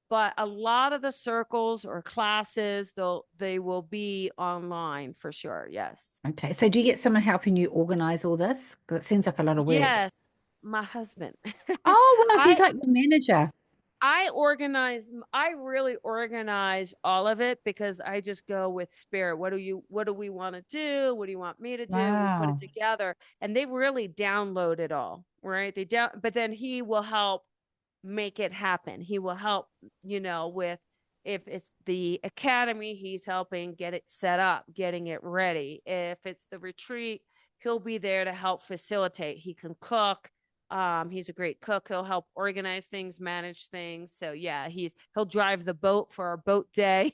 but a lot of the circles or classes they will be online for sure. Yes. Okay. So do you get someone helping you organize all this? Because it seems like a lot of work. Yes, my husband. Oh, well, so he's I like your manager. I really organize all of it because I just go with spirit. What do we want to do? What do you want me to do? We put it Wow. together and they really download it all, right? But then he will help make it happen. He will help, with if it's the academy, he's helping get it set up, getting it ready. If it's the retreat, he'll be there to help facilitate. He can cook. He's a great cook. He'll help organize things, manage things. So yeah, he'll drive the boat for our boat day.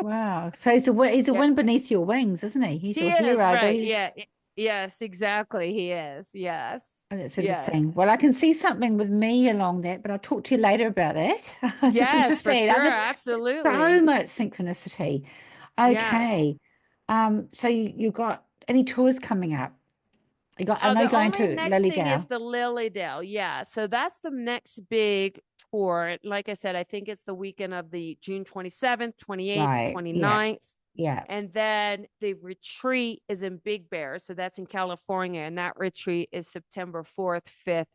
Wow. So he's a Yeah, wind beneath your wings, isn't he? He's your he is hero. right. Yeah, yes, exactly. He is. Yes, Oh, that's yes, interesting. Well, I can see something with me along that, but I'll talk to you later about that. It's just yes, for interesting. sure. I just so Absolutely. much synchronicity. Yes. Okay. So you got any tours coming up? I know you're The going only to next thing is Lilydale. the Lilydale. Yeah. So that's the next big tour. Like I said, I think it's the weekend of the June 27th, 28th, Right. Yeah. 29th. Yeah. And then the retreat is in Big Bear. So that's in California. And that retreat is September 4th, 5th,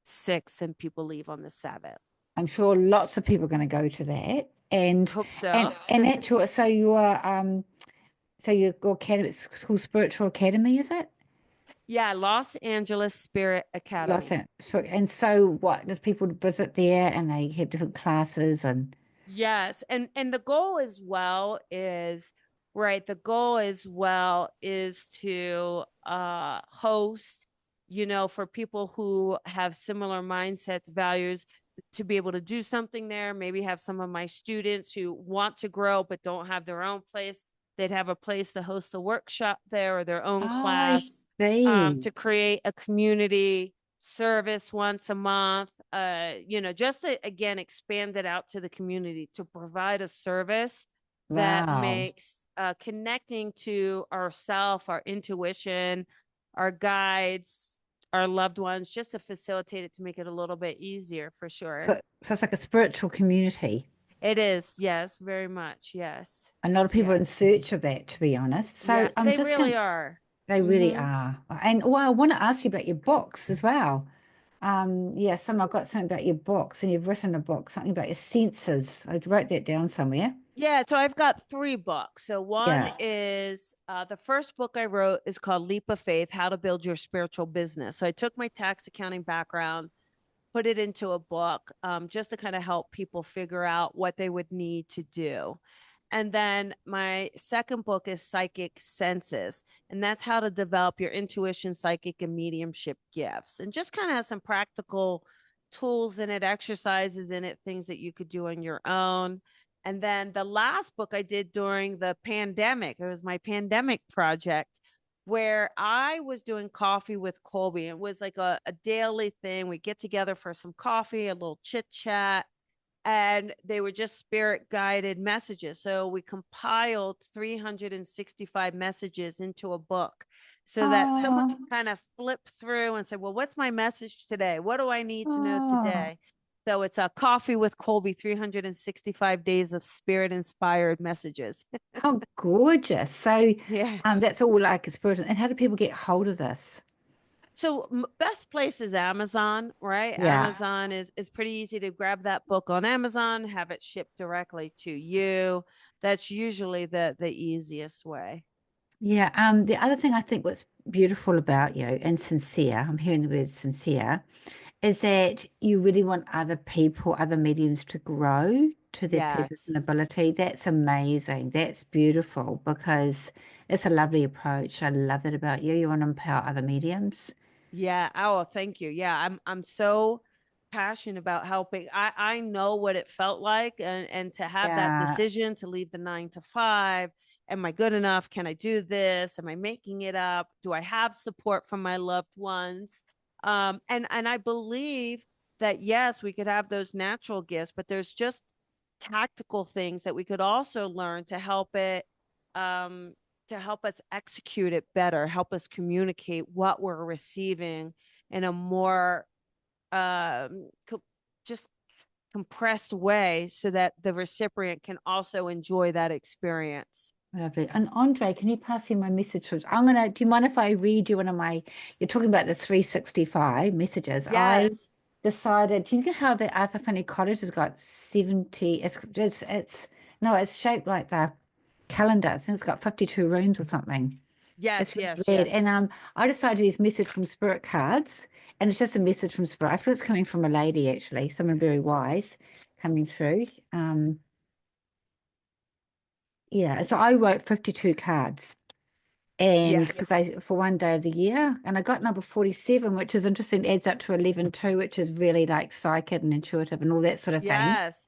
6th. And people leave on the 7th. I'm sure lots of people are going to go to that. Hope And so. and that tour, so your academy, it's called Spiritual Academy, is it? Yeah. Los Angeles Spirit Los Academy. Angeles. And so what? Does people visit there and they have different classes and Yes, and the goal as well is right. The goal as well is to host, for people who have similar mindsets, values, to be able to do something there. Maybe have some of my students who want to grow but don't have their own place. They'd have a place to host a workshop there or their own oh, I class, see. to create a community service once a month, just to again expand it out to the community to provide a service that Wow. makes connecting to ourself, our intuition, our guides, our loved ones, just to facilitate it to make it a little bit easier for sure. So it's like a spiritual community. It is, yes, very much, yes, A lot of people are in yes, search of that, to be honest. yeah, So I'm they just really going, are. they really Mm-hmm. are. And well, I want to ask you about your books as well. Yeah, I've got something about your books, and you've written a book, something about your senses. I wrote that down somewhere. Yeah, so I've got three books. So one Yeah. is the first book I wrote is called Leap of Faith: How to Build Your Spiritual Business. So I took my tax accounting background, put it into a book, just to kind of help people figure out what they would need to do. And then my second book is Psychic Senses, and that's how to develop your intuition, psychic, and mediumship gifts, and just kind of has some practical tools in it, exercises in it, things that you could do on your own. And then the last book I did during the pandemic, it was my pandemic project where I was doing coffee with Colby. It was like a daily thing. We get together for some coffee, a little chit chat, and they were just spirit guided messages. So we compiled 365 messages into a book so that someone Oh, could kind of flip through and say, well, what's my message today? What do I need to know oh, today? So it's a Coffee with Colby, 365 days of spirit inspired messages. How gorgeous. So Yeah. that's all like a spirit. And how do people get hold of this? So best place is Amazon, right? Yeah. Amazon is pretty easy to grab that book on Amazon, have it shipped directly to you. That's usually the easiest way. Yeah. The other thing I think what's beautiful about you and sincere, I'm hearing the word sincere, is that you really want other people, other mediums to grow to their purpose and Yes. ability. That's amazing. That's beautiful because it's a lovely approach. I love that about you. You want to empower other mediums. Yeah. Oh, thank you. Yeah, I'm so passionate about helping. I know what it felt like, and to have that Yeah. decision to leave the 9 to 5. Am I good enough? Can I do this? Am I making it up? Do I have support from my loved ones? And I believe that yes, we could have those natural gifts, but there's just tactical things that we could also learn um to help us execute it better, help us communicate what we're receiving in a more just compressed way so that the recipient can also enjoy that experience. Lovely. And Andre, can you pass in my message? Do you mind if I read you one of my, you're talking about the 365 messages. I Yes. decided, do you know how the Arthur Funny Cottage has got 70, no, it's shaped like the calendar. I think it's got 52 rooms or something. It's Yes, really yes, weird. yes. And I decided to use message from spirit cards, and it's just a message from spirit. I feel it's coming from a lady, actually, someone very wise coming through. Yeah, so I wrote 52 cards. And because I, Yes. for one day of the year, and I got number 47, which is interesting, adds up to 11 too, which is really like psychic and intuitive and all that sort of thing. Yes.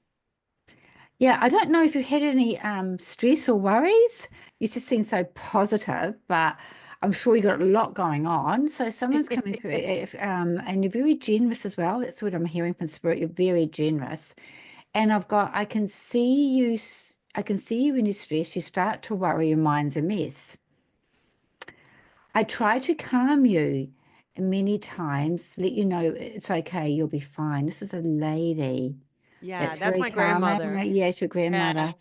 Yeah, I don't know if you had any stress or worries. You just seem so positive, but I'm sure you got a lot going on. So someone's coming through, and you're very generous as well. That's what I'm hearing from spirit. You're very generous, and I can see you. I can see you when you stress. You start to worry. Your mind's a mess. I try to calm you many times, let you know it's okay, you'll be fine. This is a lady. Yeah, It's that's very my calming. grandmother. Yeah, it's your Yeah. grandmother.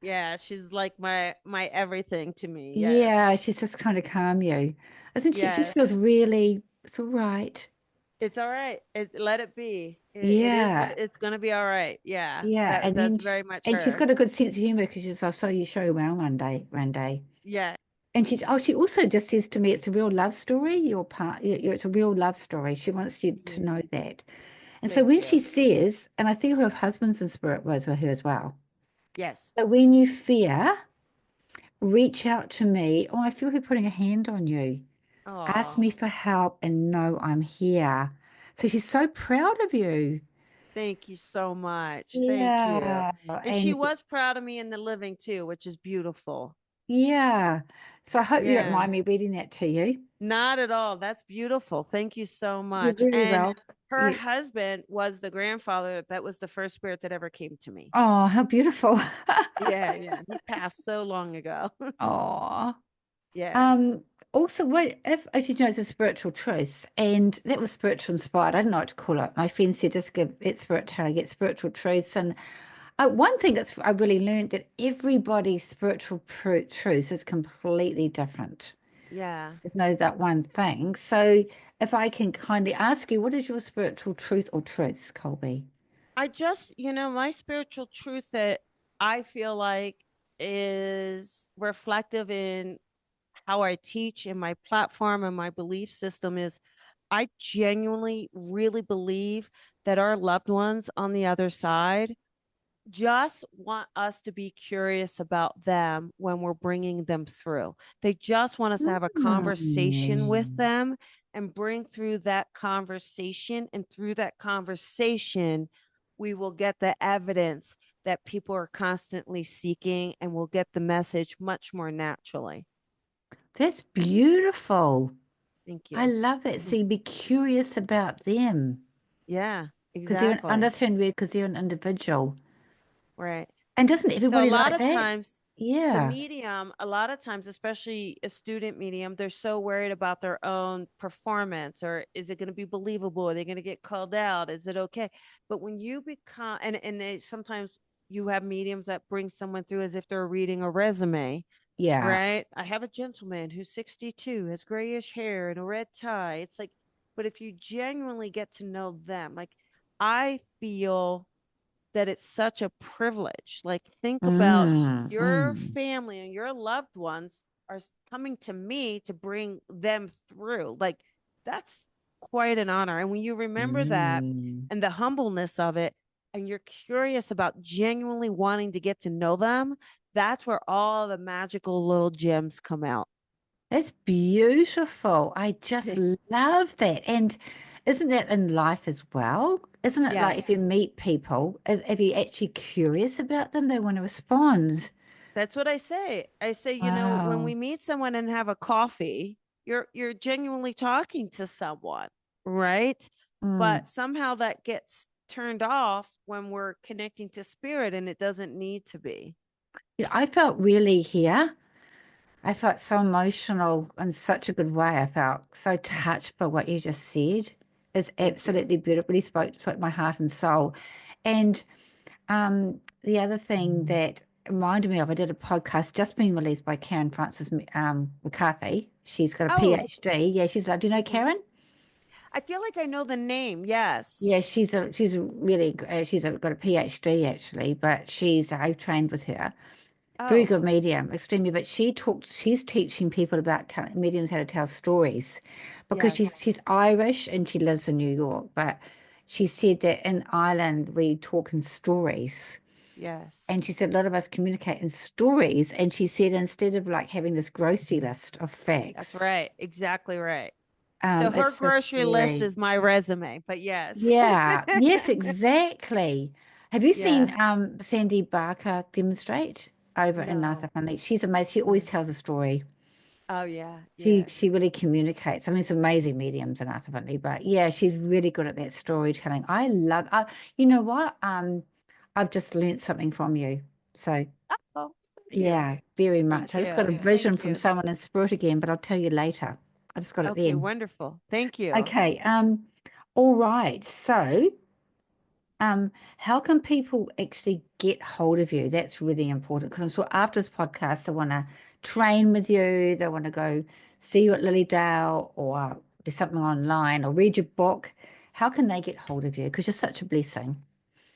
Yeah, she's like my everything to me. Yeah, Yes. she's just kind of calm you. Isn't she? It just feels Yes. really, it's all right. It's all right. Let it be. It is Yeah, what it's gonna be all right. Yeah. yeah. That that's very much And she's her. got a good sense of humor because I saw you show around one day. Yeah. And she also just says to me, it's a real love story. It's a real love story. She wants you to Yeah. know that. And so Thank when she you. says, and I think her husband's in spirit words with her as well. Yes. So when you fear, reach out to me. Oh, I feel her putting a hand on you. Ask Oh, me for help and know I'm here. So she's so proud of you. thank you so much. Thank you. Yeah. And she And was proud of me in the living too, which is beautiful. yeah. So I hope you don't Yeah. mind me reading that to you. Not at all. That's beautiful. Thank you so You're much. very And well. her You, husband was the grandfather that was the first spirit that ever came to me. oh, how beautiful. Yeah, yeah. He passed so long ago. Oh. Yeah. Um, Also, what if as you know, it's a spiritual truth, and that was spiritual inspired. I don't know what to call it. My friend said just give it spirituality, get spiritual truths. And one thing that's I really learned that everybody's spiritual truth is completely different. Yeah. There's no that one thing. So if I can kindly ask you, what is your spiritual truth or truths, Colby? I just, my spiritual truth that I feel like is reflective in how I teach in my platform and my belief system is I genuinely really believe that our loved ones on the other side just want us to be curious about them when we're bringing them through. They just want us to have a conversation with Mm. them and bring through that conversation. And through that conversation, we will get the evidence that people are constantly seeking and we'll get the message much more naturally. That's beautiful. Thank I you. love that. So you be curious about them. Yeah, Because they're exactly. understand weird because they're an individual. Right. And doesn't So a everybody lot like of that? times, The Yeah. medium, a lot of times, especially a student medium, they're so worried about their own performance, or is it going to be believable? Are they going to get called out? Is it okay? But when you become, sometimes you have mediums that bring someone through as if they're reading a resume, Yeah. right? I have a gentleman who's 62, has grayish hair and a red tie. It's like, but if you genuinely get to know them, like I feel that it's such a privilege. Like, think about Mm, your mm, family and your loved ones are coming to me to bring them through. Like, that's quite an honor. And when you remember that mm. and the humbleness of it, and you're curious about genuinely wanting to get to know them, that's where all the magical little gems come out. That's beautiful. I just love that. And isn't that in life as well? Isn't it like if you Yes. meet people, if you're actually curious about them, they want to respond? That's what I say. I say, when Wow. we meet someone and have a coffee, you're genuinely talking to someone, right? Mm. But somehow that gets turned off when we're connecting to spirit, and it doesn't need to be. Yeah, I felt really here. I felt so emotional in such a good way. I felt so touched by what you just said. It's Thank you. absolutely beautiful. Really spoke my heart and soul. And the other thing that reminded me of, I did a podcast just being released by Karen Francis McCarthy. She's got a Oh, PhD. Yeah, she's like, do you know mhm. Karen? I feel like I know the name. Yes. Yeah, she's a really got a PhD actually, but I've trained with her. Very Oh, good medium, extremely. But she's teaching people about mediums how to tell stories because she's yes. she's Irish and she lives in New York. But she said that in Ireland we talk in stories. Yes. And she said a lot of us communicate in stories. And she said instead of like having this grocery list of That's facts, right. Exactly right. So her it's a grocery list story. is my resume, but yes. Yeah, yes, exactly. Have you Yeah. seen Sandy Barker demonstrate over in No. Nother She's amazing. She always No. tells a story. Oh yeah, She yeah. she really communicates. I mean, it's amazing mediums in Arthur but yeah, she's really good at that storytelling. You know what? I've just learned something from you. So Oh, thank you. yeah, very much. Thank I just got a you. vision Thank from you. someone in spirit again, but I'll tell you later. I just got it Okay, then. wonderful. Thank you. Okay, all right. So how can people actually get hold of you? That's really important because I'm sure after this podcast, they want to train with you, they want to go see you at Lilydale or do something online or read your book. How can they get hold of you? Because you're such a blessing.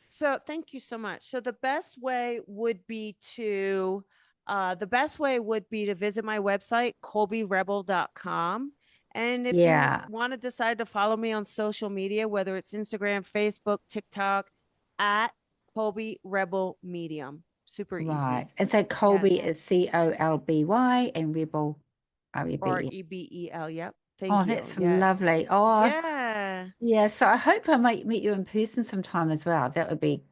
So thank you so much. So the best way would be to visit my website, colbyrebel.com. And if you Yeah, want to decide to follow me on social media, whether it's Instagram, Facebook, TikTok, at Colby Rebel Medium. Super right. easy. And so Colby Yes. is Colby and Rebel Or Rebel. EBEL. Yep. Oh, Thank you. that's Yes. lovely. Oh, Yeah. yeah. So I hope I might meet you in person sometime as well. That would be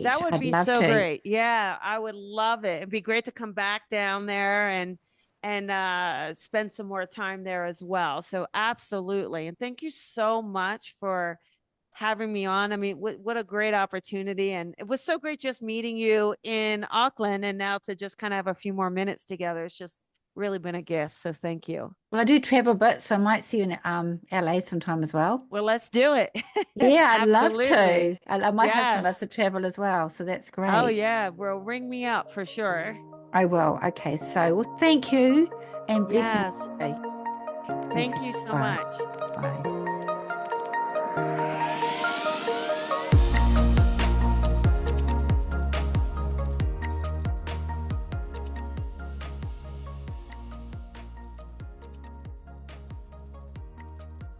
That great. would I'd be love so to. great. Yeah, I would love it. It'd be great to come back down there and spend some more time there as well. So absolutely. And thank you so much for having me on. I mean, what a great opportunity. And it was so great just meeting you in Auckland and now to just kind of have a few more minutes together. It's just really been a gift. So thank you. Well, I do travel a bit, so I might see you in LA sometime as well. Well, let's do it. Yeah, I'd love Absolutely. to. My husband loves to Yes. travel as well, so that's Oh great. yeah. Well, ring me up for sure. I will. Okay, so well, thank you and blessings Yes. today. Thank Okay, you so bye. much. Bye.